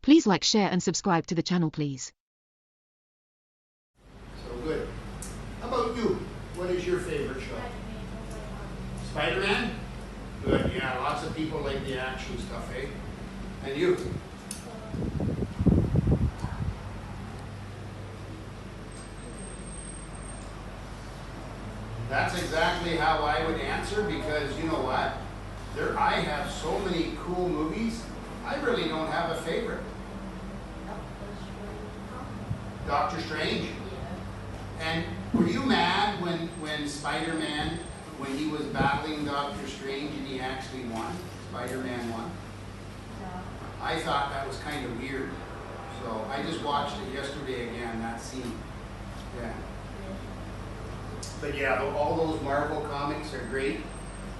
Please like, share and subscribe to the channel, please. So good. How about you? What is your favorite show? Spider-Man? Good, yeah, lots of people like the action stuff, eh? And you? That's exactly how I would answer, because you know what? I have so many cool movies, I really don't have a favorite. Doctor Strange? And were you mad when Spider-Man, when he was battling Doctor Strange and he actually won? Spider-Man won? I thought that was kind of weird. So I just watched it yesterday again, that scene. Yeah. But yeah, all those Marvel comics are great.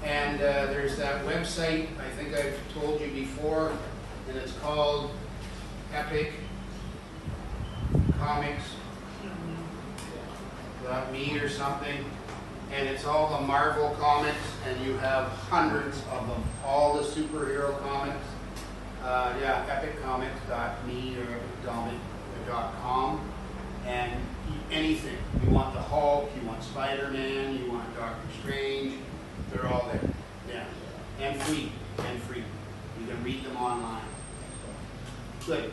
And there's that website, I think I've told you before, and it's called Epic Comics.me or something. And it's all the Marvel comics, and you have hundreds of them, all the superhero comics. Yeah, epiccomics.me or .com, and anything. You want the Hulk, you want Spider-Man, you want Doctor Strange, they're all there. Yeah, and free. You can read them online. Good.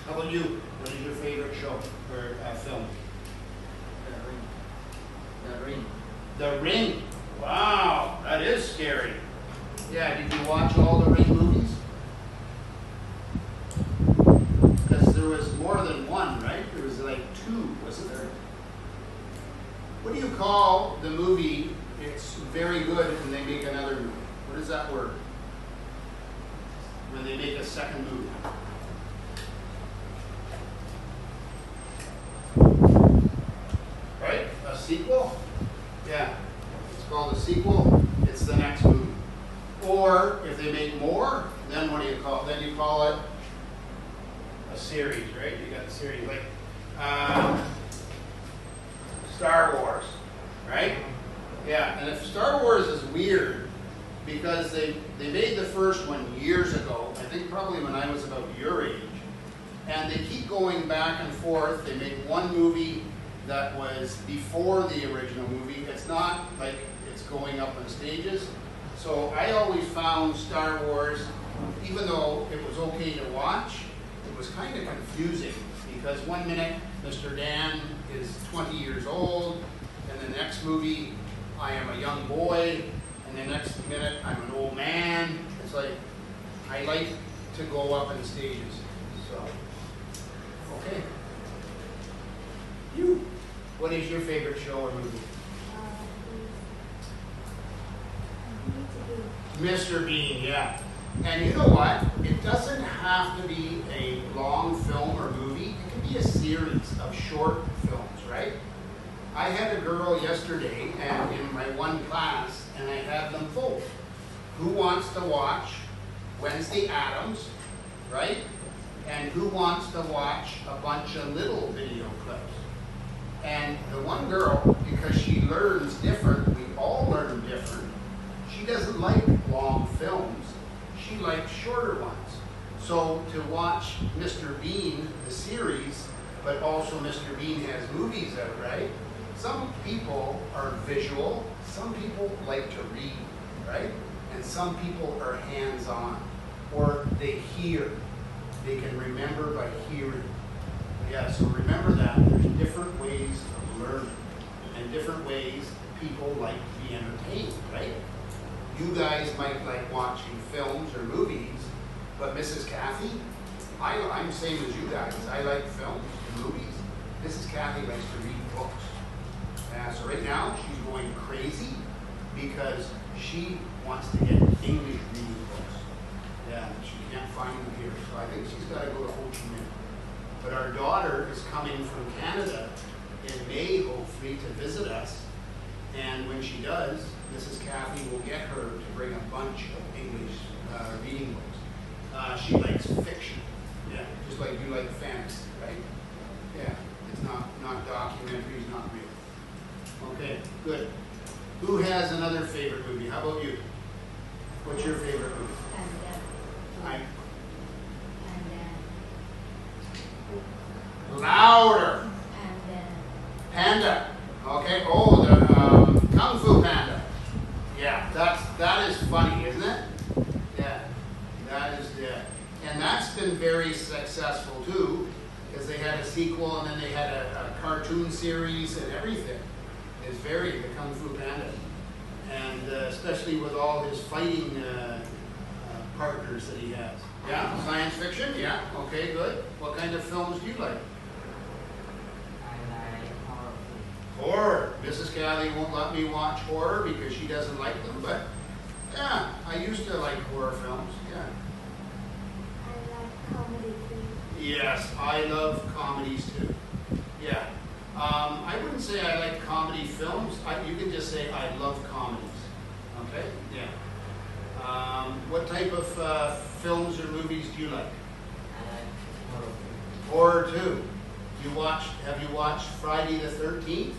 How about you? What is your favorite show or film? The Ring. Wow, that is scary. Yeah, did you watch all the Ring movies? Because there was more than one, right? There was like two, wasn't there? What do you call the movie? It's very good and they make another movie. What is that word? When they make a second movie. Right? A sequel? Yeah. It's called a sequel. It's the next movie. Or if they make more, then what do you call it? Then you call it a series, right? You got a series like Star Wars, right? Yeah, and if Star Wars is weird because they made the first one years ago, I think probably when I was about your age, and they keep going back and forth. They make one movie that was before the original movie. It's not like it's going up in stages. So I always found Star Wars, even though it was okay to watch, it was kind of confusing because one minute Mr. Dan is 20 years old, and the next movie I am a young boy, and the next minute I'm an old man. It's like, I like to go up in stages. So, okay. You, what is your favorite show or movie? Mr. Bean, yeah. And you know what? It doesn't have to be a long film or movie. It can be a series of short films, right? I had a girl yesterday and in my one class, and I had them vote. Who wants to watch Wednesday Addams, right? And who wants to watch a bunch of little video clips? And the one girl, because she learns different, we all learn different, she doesn't like long films. She likes shorter ones. So to watch Mr. Bean, the series, but also Mr. Bean has movies out, right? Some people are visual, some people like to read, right? And some people are hands-on, or they hear. They can remember by hearing. Yeah, so remember that there's different ways of learning and different ways people like to be entertained, right? You guys might like watching films or movies, but Mrs. Kathy, I'm same as you guys. I like films and movies. Mrs. Kathy likes to read books. So right now she's going crazy because she wants to get English reading books. Yeah, she can't find them here, so I think she's got to go to Ho Chi Minh. But our daughter is coming from Canada in May, hopefully, to visit us. And when she does, Mrs. Kathy will get her to bring a bunch of English reading books. She likes fiction, yeah, just like you like fantasy, right? Yeah, it's not documentaries, not real. Okay, good. Who has another favorite movie? How about you? What's your favorite movie? that is funny, isn't it? Yeah, that is and that's been very successful too, because they had a sequel and then they had a cartoon series and everything. It's very the Kung Fu Panda, and especially with all his fighting partners that he has. Yeah, science fiction. Yeah, okay, good. What kind of films do you like? I like horror films. Horror. Mrs. Cathy won't let me watch horror because she doesn't like them, but yeah, I used to like horror films. Yeah. I like comedy too. Yes, I love comedies too. Yeah. I wouldn't say I like comedy films. You can just say I love comedies. Okay? Yeah. What type of films or movies do you like? I like horror films. Horror too. Have you watched Friday the 13th?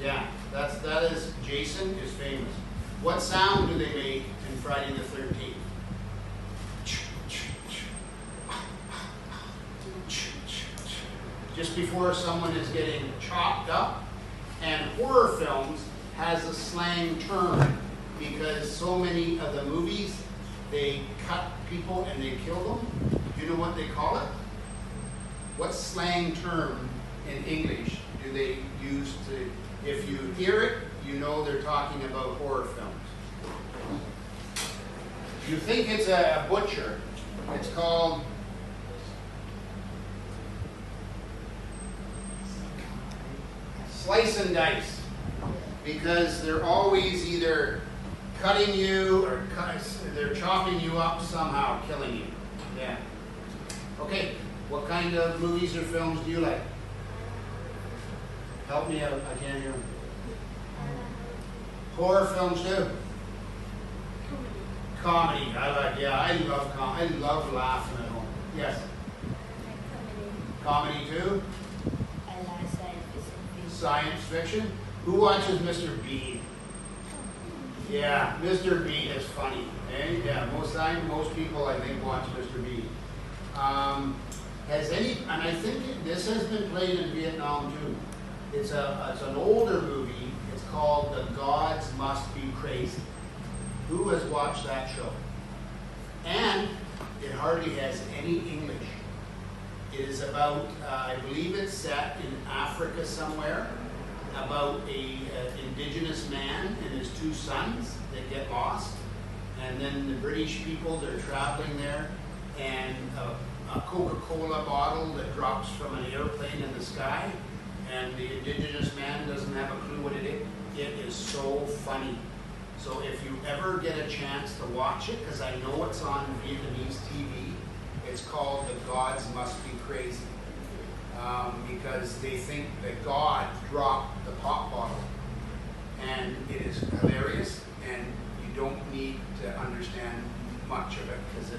Yeah, that is, Jason is famous. What sound do they make in Friday the 13th? Just before someone is getting chopped up. And horror films has a slang term because so many of the movies, they cut people and they kill them. Do you know what they call it? What slang term in English do they use to, if you hear it, you know they're talking about horror films. You think it's a butcher. It's called slice and dice, because they're always either cutting you or they're chopping you up somehow, killing you. Yeah. Okay, what kind of movies or films do you like? Help me out, I can't hear. Horror films too? Comedy, I love laughing at home. Yes? Comedy too? I like Science fiction? Who watches Mr. Bean? Yeah, Mr. Bean is funny. Eh? Yeah, most people I think watch Mr. Bean. And I think this has been played in Vietnam too. It's an older movie. It's called The Gods Must Be Crazy. Who has watched that show? And it hardly has any English. It is about, I believe it's set in Africa somewhere, about a indigenous man and his two sons that get lost. And then the British people, they're traveling there, and a Coca-Cola bottle that drops from an airplane in the sky, and the indigenous man doesn't have a clue what it is. It is so funny. So if you ever get a chance to watch it, because I know it's on Vietnamese TV, it's called The Gods Must Be Crazy. Because they think that God dropped the pop bottle. And it is hilarious, and you don't need to understand much of it, because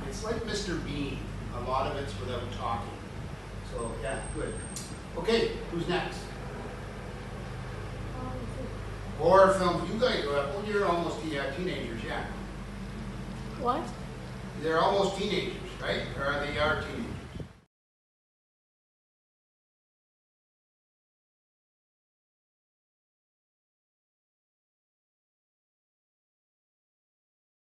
it's like Mr. Bean. A lot of it's without talking. So yeah, good. Okay, who's next? Horror films. You guys are well, you're almost teenagers, yeah. What? They're almost teenagers, right? Or they are teenagers.